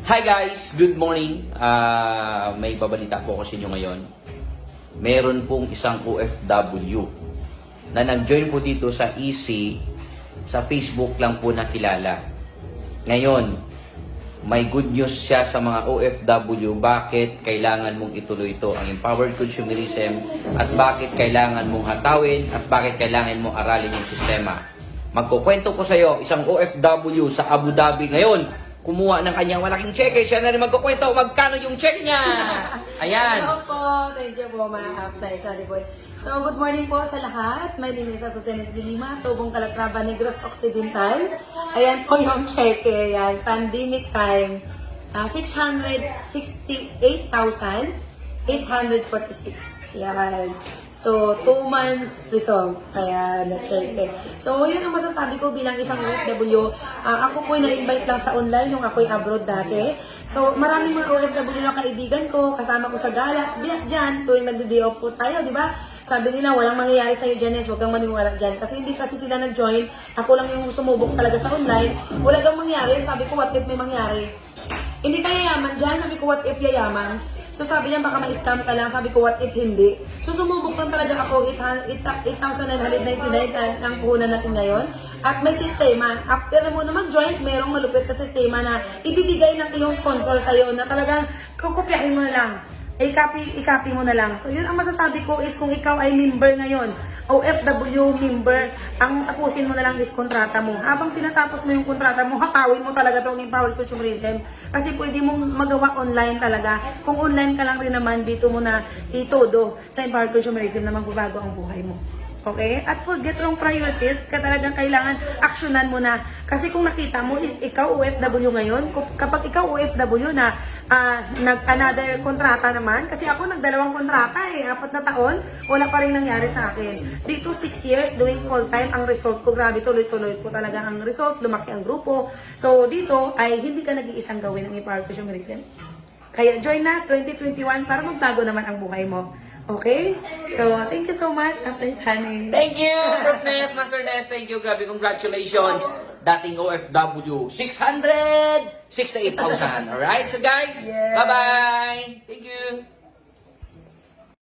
Hi guys, good morning. May babalita po ako sa inyo ngayon. Meron pong isang OFW na nag-join po dito sa EC, sa Facebook lang po nakilala. Ngayon, may good news siya sa mga OFW bakit kailangan mong ituloy ito ang empowered consumerism at bakit kailangan mong hatawin at bakit kailangan mong aralin yung sistema. Magkukwento ko sa iyo, isang OFW sa Abu Dhabi ngayon, kumuha ng kanyang malaking cheque. Siya na rin magkukwento magkano yung cheque niya. Ayan. Hello po. Thank you po mga kapatay. Sorry po. So, good morning po sa lahat. My name is Azucenas de Lima, Tubong Calatrava, Negros Occidental. Ayan po yung cheque. Ayan. Pandemic time. 668,846. Ayan. So, 2 months result. Ayan, na-check. So, yun ang masasabi ko bilang isang OFW. Ako po na-invite lang sa online nung ako'y abroad dati. So, maraming mga OFW na kaibigan ko, kasama ko sa gala. Diyan, tuwing nagdi-day off po tayo, di ba? Sabi nila, walang mangyayari sa'yo, Janice, huwag kang maniwala dyan. Kasi hindi kasi sila nag-join. Ako lang yung sumubok talaga sa online. Wala kang mangyari. Sabi ko, what if may mangyari? Hindi ka yayaman dyan. Sabi ko, what if yayaman? So sabi niya, baka ma-scam ka lang. Sabi ko, what if hindi? So sumubok lang talaga ako, 8,999 ang puhunan natin ngayon. At may sistema. After mo na mag-join, merong malupit na sistema na ibibigay ng iyong sponsor sa'yo na talagang kukupyahin mo na lang. I-copy mo na lang. So yun ang masasabi ko is kung ikaw ay member ngayon, OFW member, ang tapusin mo na lang is kontrata mo. Habang tinatapos mo yung kontrata mo, hakawin mo talaga itong empowered consumerism. Kasi pwede mong magawa online talaga. Kung online ka lang rin naman, dito mo na itodo sa empowered consumerism na magbabago ang buhay mo. Okay? At forget wrong priorities, ka talagang kailangan aksyonan mo na. Kasi kung nakita mo, ikaw OFW ngayon, kapag ikaw OFW na another kontrata naman, kasi ako nagdalawang kontrata 4 na taon, wala pa rin nangyari sa akin. Dito 6 years doing full time, ang result ko, grabe, tuloy-tuloy po talaga ang result, lumaki ang grupo. So dito ay hindi ka nag-iisang gawin ng empowered consumerism. Kaya join na 2021 para magbago naman ang buhay mo. Okay? So, thank you so much, Apres Honey. Thank you, Prof. Ness, Master Ness. Thank you. Grabe, congratulations. Dating OFW, 668,000. Alright? So guys, Yeah. bye-bye. Thank you.